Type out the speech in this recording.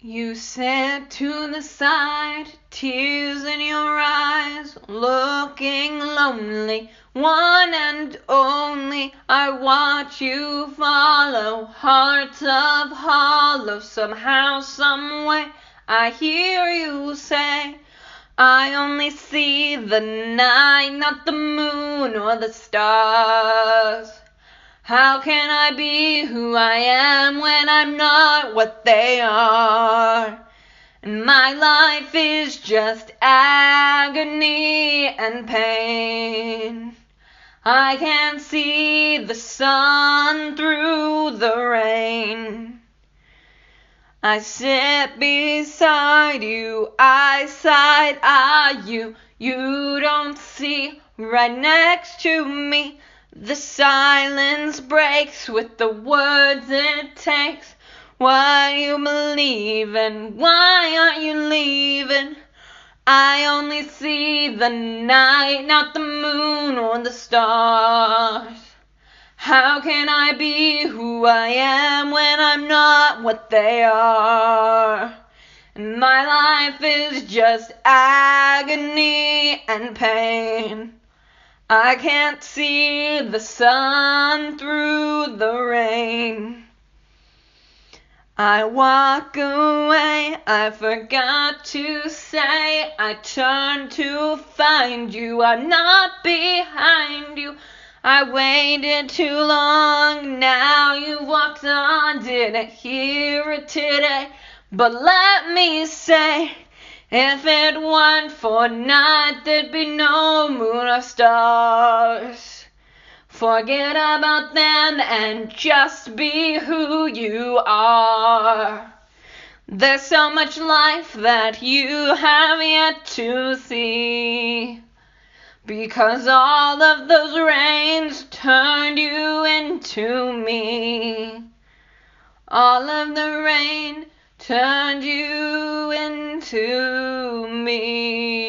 You sit to the side, tears in your eyes, looking lonely, one and only. I watch you follow, hearts of hollow, somehow, someway. I hear you say, I only see the night, not the moon or the stars. How can I be who I am when I'm not what they are? And my life is just agony and pain. I can't see the sun through the rain. I sit beside you, eyesight eye you. You don't see right next to me. The silence breaks with the words it takes. What you believe in, why aren't you leaving? I only see the night, not the moon or the stars. How can I be who I am when I'm not what they are? And my life is just agony and pain. I can't see the sun through the rain. I walk away, I forgot to say, I turn to find you, I'm not behind you. I waited too long, now you walked on, didn't hear it today. But let me say, if it weren't for night, there'd be no moon or stars. Forget about them and just be who you are. There's so much life that you have yet to see, because all of those rains turned you into me. All of the rain turned you into me.